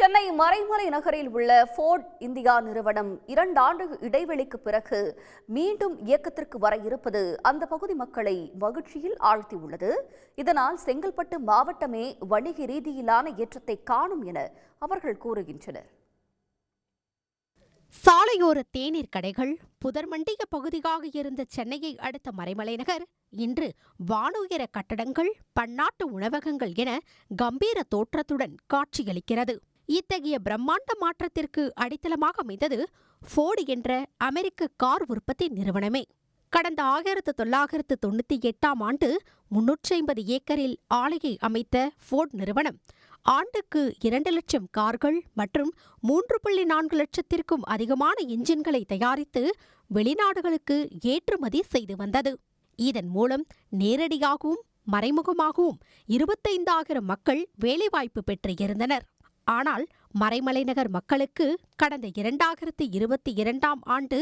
சென்னை மறைமலை நகரில் உள்ள fort India நிறுவனம் 2 ஆண்டு இடைவெளிக்கு பிறகு மீண்டும் இயக்கத்திற்கு வர இருப்பது அந்த பகுதி மக்களை மகிழ்ச்சியில் ஆழ்த்தியுள்ளது. இதனால் செங்கல்பட்டு மாவட்டமே வணிக ரீதியிலான ஏற்றத்தை காணும் என அவர்கள் கூறுகின்றனர். சாலையோர தேநீர் கடைகள் புதர்மண்டிய பகுதியாக இருந்த சென்னையை அடுத்த மறைமலை நகர் இன்று வானுயர கட்டடங்கள், பன்னாட்டு உணவகங்கள் என கம்பீர தோற்றத்துடன் காட்சியளிக்கிறது. இத்தகைய பிரம்மாண்ட மாற்றத்திற்கு அடித்தளமாக அமைந்தது ஃபோர்டு என்ற அமெரிக்க கார் உற்பத்தி நிறுவனமே. கடந்த 1998ஆம் ஆண்டு 350 ஏக்கரில் ஆலையை அமைத்த ஃபோர்டு நிறுவனம் ஆண்டுக்கு 2 லட்சம் கார்கள் மற்றும் 3.4 லட்சத்திற்கும் அதிகமான என்ஜின்களை தயாரித்து வெளிநாடுகளுக்கு ஏற்றுமதி செய்து வந்தது. இதன் மூலம் நேரடியாகவும் மறைமுகமாகவும் 25,000 மக்கள் வேலைவாய்ப்பு பெற்று இருந்தனர். ஆனால் மறைமலை நகர் மக்களுக்கு கடந்த 2022ஆம் ஆண்டு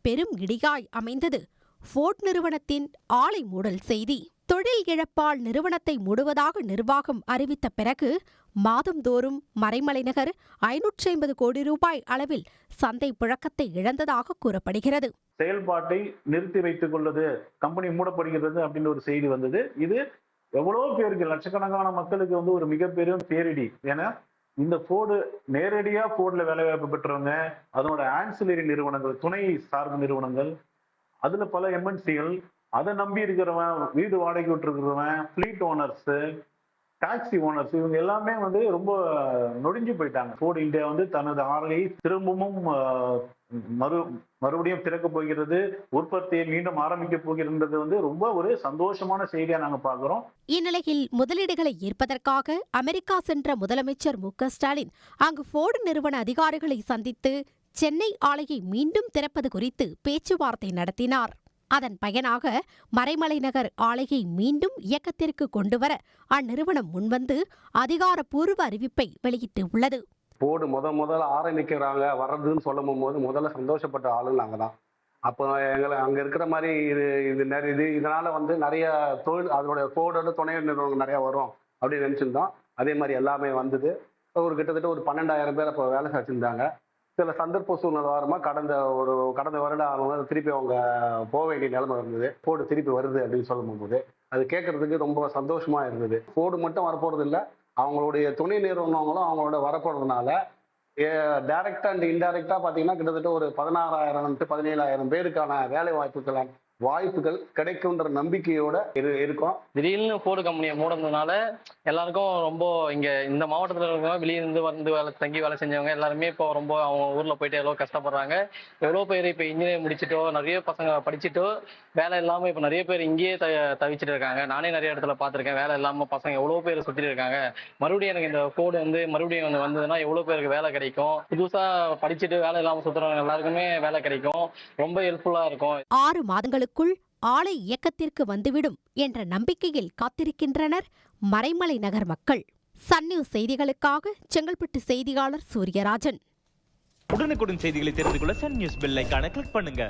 பெரும் இடியாய் அமைந்தது ஃபோர்டு நிறுவனத்தின் ஆலை மூடல் செய்தி. தொழில் இழப்பால் நிறுவனத்தை மூடுவதாக நிர்வாகம் அறிவித்த பிறகு மாதந்தோறும் மறைமலை நகர் 550 கோடி ரூபாய் அளவில் சந்தை புழக்கத்தை இழந்ததாக கூறப்படுகிறது. செயல்பாட்டை நிறுத்தி வைத்துக் கொள்வது, கம்பெனி மூடப்படுகிறது அப்படின்னு ஒரு செய்தி வந்தது. இது எவ்வளவு பேருக்கு, லட்சக்கணக்கான மக்களுக்கு ஒரு மிகப்பெரும் பேரிடி. ஏன்னா இந்த ஃபோர்டு நேரடியா ஃபோர்டுல வேலைவாய்ப்பு பெற்றவங்க, அதனோட ஆன்சிலரி நிறுவனங்கள், துணை சார்பு நிறுவனங்கள், அதுல பல எம்என்சிகள், அதை நம்பி இருக்கிறவன், வீடு வாடகை விட்டுருக்கிறவன், ஃபிளீட் ஓனர்ஸ், டாக்ஸி ஓனர்ஸ், இவங்க எல்லாமே ரொம்ப நொடிஞ்சு போயிட்டாங்க. ஃபோர்டு இந்தியா தனது ஆலையை திரும்பவும் மறுபடியும் திறக்க போகிறது, உற்பத்தியை மீண்டும் ஆரம்பிக்க போகிறது ரொம்ப ஒரு சந்தோஷமான செய்தியா நாங்க பாக்குறோம். இந்நிலையில் முதலீடுகளை ஈர்ப்பதற்காக அமெரிக்கா சென்ற முதலமைச்சர் மு.க.ஸ்டாலின் அங்கு ஃபோர்டு நிறுவன அதிகாரிகளை சந்தித்து சென்னை ஆலையை மீண்டும் திறப்பது குறித்து பேச்சுவார்த்தை நடத்தினார். அதன் பயனாக மறைமலை நகர் ஆலையை மீண்டும் இயக்கத்திற்கு கொண்டுவர அந்நிறுவனம் முன்வந்து அதிகாரப்பூர்வ அறிவிப்பை வெளியிட்டு உள்ளது. ஃபோர்டு முதல்ல ஆரம்பிக்கிறாங்க வர்றதுன்னு சொல்லும் போது முதல்ல சந்தோஷப்பட்ட ஆளு நாங்க தான். அப்போ எங்களை அங்க இருக்கிற மாதிரி இதனால நிறைய தொழில், அதோட ஃபோர்டோட துணை நிறுவனங்கள் நிறைய வரும் அப்படின்னு நினைச்சிருந்தோம். அதே மாதிரி எல்லாமே வந்தது. கிட்டத்தட்ட ஒரு 12,000 பேர் அப்போ வேலை செஞ்சிருந்தாங்க. சில சந்தர்ப்ப சூழ்நிலை கடந்த வருடம் திருப்பி அவங்க போக வேண்டிய நிலைமை இருந்தது. ஃபோர்டு திருப்பி வருது அப்படின்னு சொல்லும் போது அது கேட்கறதுக்கு ரொம்ப சந்தோஷமா இருந்தது. ஃபோர்டு மட்டும் வரப்போறது இல்லை, அவங்களுடைய துணை நிறுவனங்களும் அவங்களோட வரப்போறதுனால டைரக்டா அண்ட் இன்டைரக்டா பாத்தீங்கன்னா கிட்டத்தட்ட ஒரு 16,000 to 17,000 பேருக்கான வேலை வாய்ப்புகள் கிடைக்கும்ன்ற நம்பிக்கையோட இருக்கும். திடீர்னு ஃபோர்டு கம்பெனியை மூடதுனால எல்லாருக்கும் ரொம்ப இங்க இந்த மாவட்டத்தில் இருக்கிறவங்க வெளியிருந்து தங்கி வேலை செஞ்சவங்க எல்லாருமே இப்போ ரொம்ப அவங்க ஊர்ல போயிட்டு எவ்வளோ கஷ்டப்படுறாங்க. எவ்வளோ பேர் இப்போ இன்ஜினியர் முடிச்சுட்டோ, நிறைய பசங்க படிச்சுட்டோ வேலை இல்லாம இப்போ நிறைய பேர் இங்கேயே தவிச்சிட்டு இருக்காங்க. நானே நிறைய இடத்துல பார்த்துருக்கேன், வேலை இல்லாம பசங்க எவ்வளோ பேர் சுத்திட்டு இருக்காங்க. மறுபடியும் எனக்கு இந்த ஃபோர்டு மறுபடியும் வந்ததுன்னா எவ்வளோ பேருக்கு வேலை கிடைக்கும். புதுசா படிச்சுட்டு வேலை இல்லாம சுத்துறவங்க எல்லாருக்குமே வேலை கிடைக்கும். ரொம்ப ஹெல்ப்ஃபுல்லா இருக்கும். 6 மாதங்களுக்குள் ஆலை இயக்கத்திற்கு வந்துவிடும் என்ற நம்பிக்கையில் காத்திருக்கின்றனர் மறைமலை நகர் மக்கள். சன் நியூஸ் செய்திகளுக்காக செங்கல்பட்டு செய்தியாளர் சூரியராஜன். உடனுக்குடன் செய்திகளை தெரிந்து கொள்ள சன் நியூஸ் பெல் ஐகானை கிளிக் பண்ணுங்க.